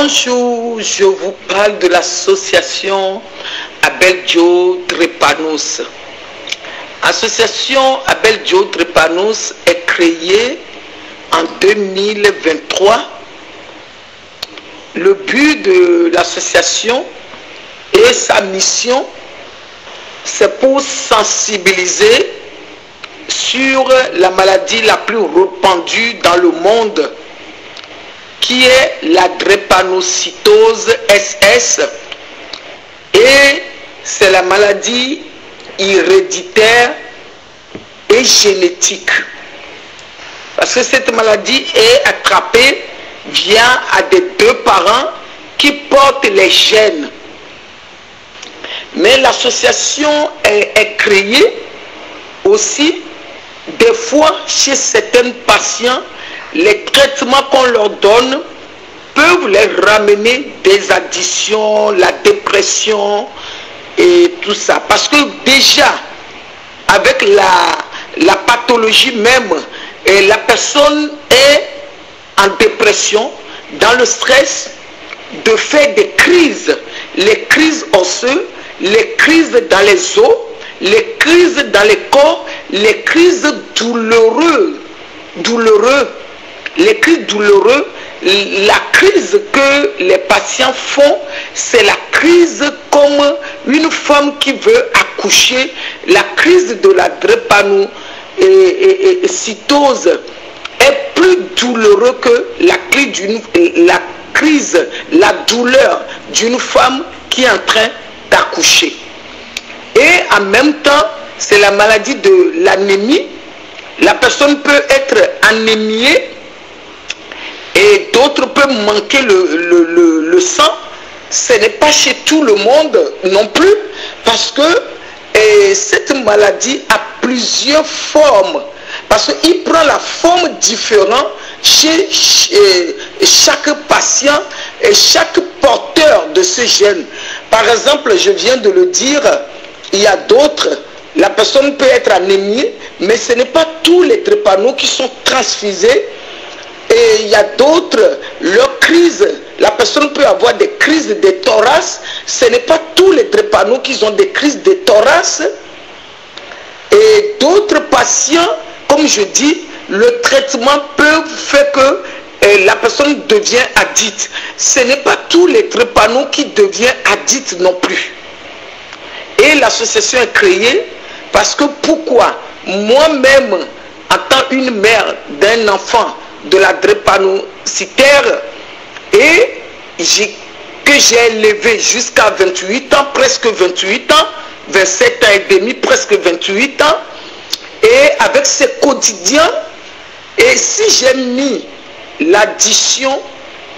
Bonjour, je vous parle de l'association Abel Dio Trépanos. L'association Abel Dio Trépanos est créée en 2023. Le but de l'association et sa mission, c'est pour sensibiliser sur la maladie la plus répandue dans le monde, qui est la drépanocytose SS, et c'est la maladie héréditaire et génétique, parce que cette maladie est attrapée via à des deux parents qui portent les gènes. Mais l'association est créée aussi des fois chez certains patients. Les traitements qu'on leur donne peuvent les ramener des addictions, la dépression et tout ça. Parce que déjà, avec la pathologie même, la personne est en dépression, dans le stress, de faire des crises, les crises osseuses, les crises dans les os, les crises dans les corps, les crises douloureuses, les crises douloureuses. La crise que les patients font, c'est la crise comme une femme qui veut accoucher. La crise de la drépanocytose est plus douloureuse que la douleur d'une femme qui est en train d'accoucher. Et en même temps, c'est la maladie de l'anémie. La personne peut être anémiée et d'autres peuvent manquer le sang. Ce n'est pas chez tout le monde non plus, parce que cette maladie a plusieurs formes, parce qu'il prend la forme différente chez chaque patient et chaque porteur de ce gène. Par exemple, je viens de le dire, il y a d'autres. La personne peut être anémiée, mais ce n'est pas tous les drépanocytes qui sont transfusés. Et il y a d'autres, leur crise, la personne peut avoir des crises de thorax. Ce n'est pas tous les drépanocytes qui ont des crises de thorax. Et d'autres patients, comme je dis, le traitement peut faire que la personne devient addict. Ce n'est pas tous les drépanocytes qui deviennent addicts non plus. Et l'association est créée parce que pourquoi? Moi-même, en tant qu'une mère d'un enfant de la drépanocytaire, et que j'ai élevé jusqu'à 28 ans, presque 28 ans, 27 ans et demi, presque 28 ans, et avec ses quotidiens, et si j'ai mis l'addition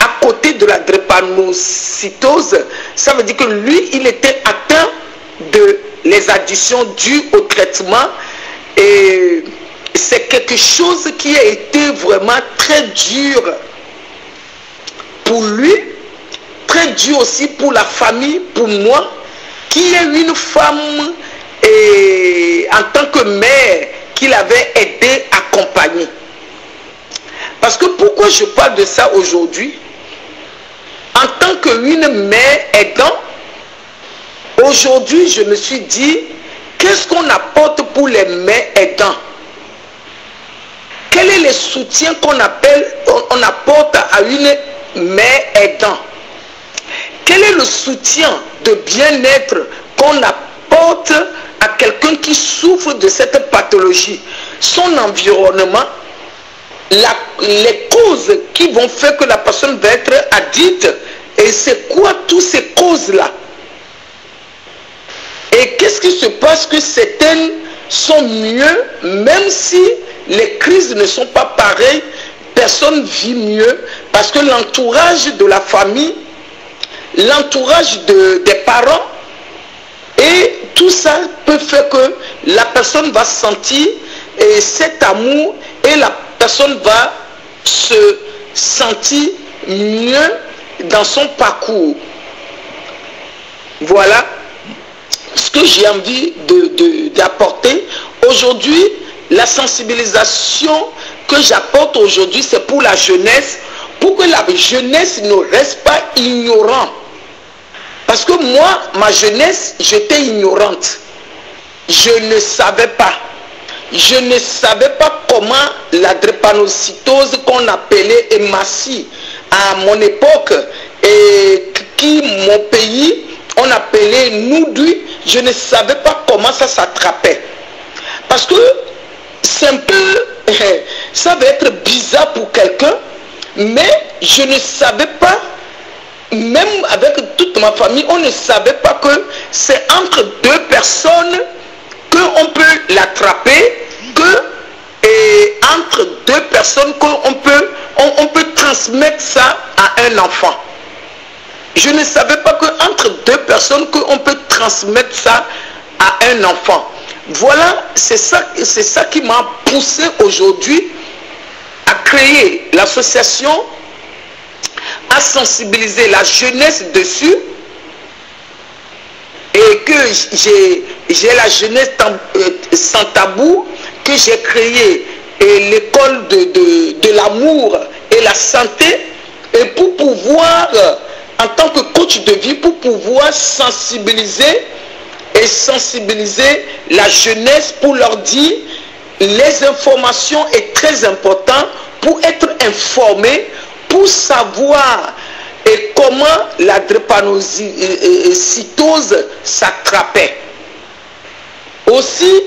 à côté de la drépanocytose, ça veut dire que lui, il était atteint de les addictions dues au traitement, et c'est quelque chose qui a été vraiment très dur pour lui, très dur aussi pour la famille, pour moi, qui est une femme et en tant que mère qu'il avait aidé, accompagné. Parce que pourquoi je parle de ça aujourd'hui? En tant qu'une mère aidant, aujourd'hui je me suis dit, qu'est-ce qu'on apporte pour les mères aidants? Quel est le soutien qu'on apporte à une mère aidant? Quel est le soutien de bien-être qu'on apporte à quelqu'un qui souffre de cette pathologie? Son environnement, les causes qui vont faire que la personne va être addict, et c'est quoi toutes ces causes-là? Et qu'est-ce qui se passe que certaines sont mieux, même si les crises ne sont pas pareilles, personne vit mieux, parce que l'entourage de la famille, l'entourage des parents, et tout ça peut faire que la personne va sentir cet amour, et la personne va se sentir mieux dans son parcours. Voilà ce que j'ai envie d'apporter. Aujourd'hui, la sensibilisation que j'apporte aujourd'hui, c'est pour la jeunesse, pour pour que la jeunesse ne reste pas ignorante. Parce que moi, ma jeunesse, j'étais ignorante. Je ne savais pas. Je ne savais pas comment la drépanocytose qu'on appelait hématie à mon époque et qui, mon pays, on appelait noudou, je ne savais pas comment ça s'attrapait. Parce que c'est un peu, ça va être bizarre pour quelqu'un, mais je ne savais pas, même avec toute ma famille, on ne savait pas que c'est entre deux personnes qu'on peut l'attraper, et entre deux personnes qu'on peut, on peut transmettre ça à un enfant. Je ne savais pas qu'entre deux personnes qu'on peut transmettre ça à un enfant. Voilà, c'est ça qui m'a poussé aujourd'hui à créer l'association, à sensibiliser la jeunesse dessus, et que j'ai la jeunesse sans tabou, que j'ai créé l'école de l'amour et la santé, et pour pouvoir, en tant que coach de vie, pour pouvoir sensibiliser la jeunesse, pour leur dire les informations est très important pour être informé, pour savoir et comment la drépanocytose s'attrapait. Aussi,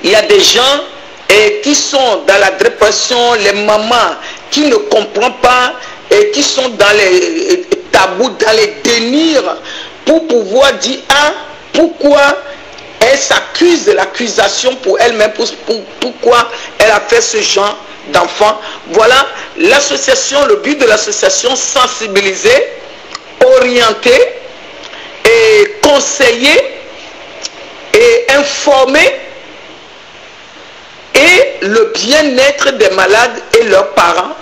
il y a des gens qui sont dans la dépression, les mamans qui ne comprennent pas et qui sont dans les tabous, dans les délires, pour pouvoir dire pourquoi elle s'accuse de l'accusation pour elle-même, pourquoi elle a fait ce genre d'enfant. Voilà l'association, le but de l'association: sensibiliser, orienter et conseiller et informer, et le bien-être des malades et leurs parents.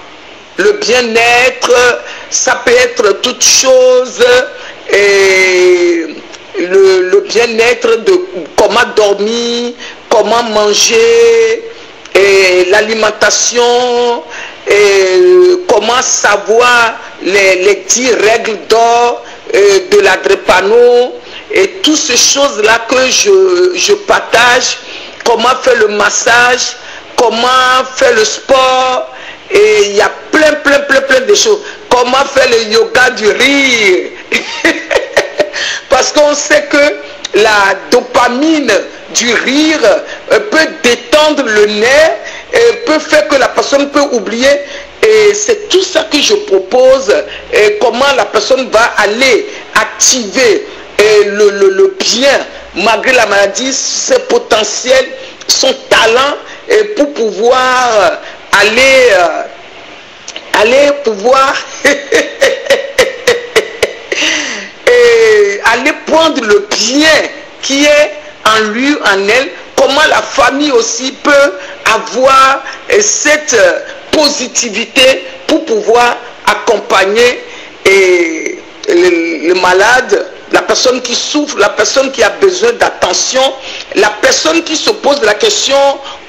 Le bien-être, ça peut être toute chose, et le bien-être de comment dormir, comment manger, et l'alimentation, et comment savoir les 10 règles d'or de la drépano, et toutes ces choses-là que je partage. Comment faire le massage, comment faire le sport, et il y a plein de choses. Comment faire le yoga du rire. Parce qu'on sait que la dopamine du rire peut détendre le nerf et peut faire que la personne peut oublier. Et c'est tout ça que je propose, et comment la personne va aller activer le bien, malgré la maladie, ses potentiels, son talent, et pour pouvoir aller pouvoir et aller prendre le bien qui est en lui, en elle. Comment la famille aussi peut avoir cette positivité pour pouvoir accompagner le malade, la personne qui souffre, la personne qui a besoin d'attention, la personne qui se pose la question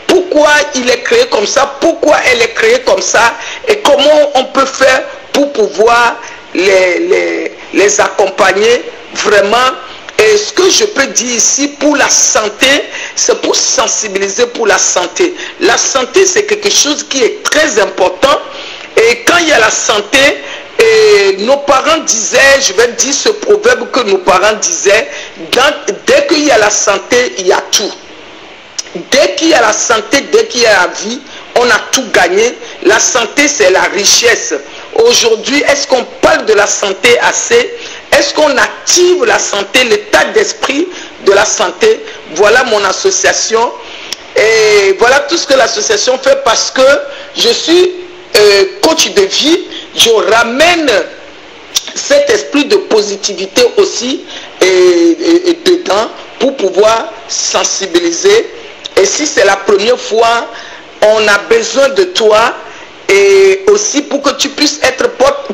pourquoi il est créé comme ça, pourquoi elle est créée comme ça, et comment on peut faire pour pouvoir les accompagner vraiment. Et ce que je peux dire ici pour la santé, c'est pour sensibiliser pour la santé. La santé, c'est quelque chose qui est très important. Et quand il y a la santé, et nos parents disaient, je vais dire ce proverbe que nos parents disaient, dès qu'il y a la santé, il y a tout. Dès qu'il y a la santé, dès qu'il y a la vie, on a tout gagné. La santé, c'est la richesse. Aujourd'hui, est-ce qu'on parle de la santé assez? Est-ce qu'on active la santé, l'état d'esprit de la santé? Voilà mon association. Et voilà tout ce que l'association fait, parce que je suis coach de vie. Je ramène cet esprit de positivité aussi et dedans, pour pouvoir sensibiliser. Et si c'est la première fois, on a besoin de toi, et aussi pour que tu puisses être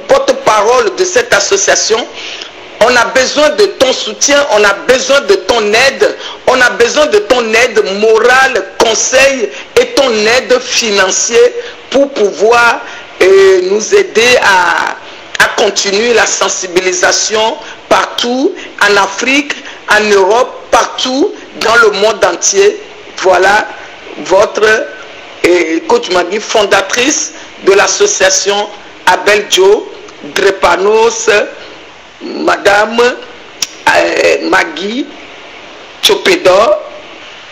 porte-parole de cette association. On a besoin de ton soutien, on a besoin de ton aide, on a besoin de ton aide morale, conseil, et ton aide financière pour pouvoir nous aider à continuer la sensibilisation partout en Afrique, en Europe, partout dans le monde entier. Voilà votre coach Magui, fondatrice de l'association Abel Joe Drepanos, Madame Magui Chopedor,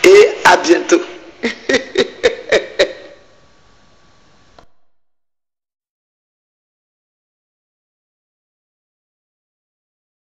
et à bientôt.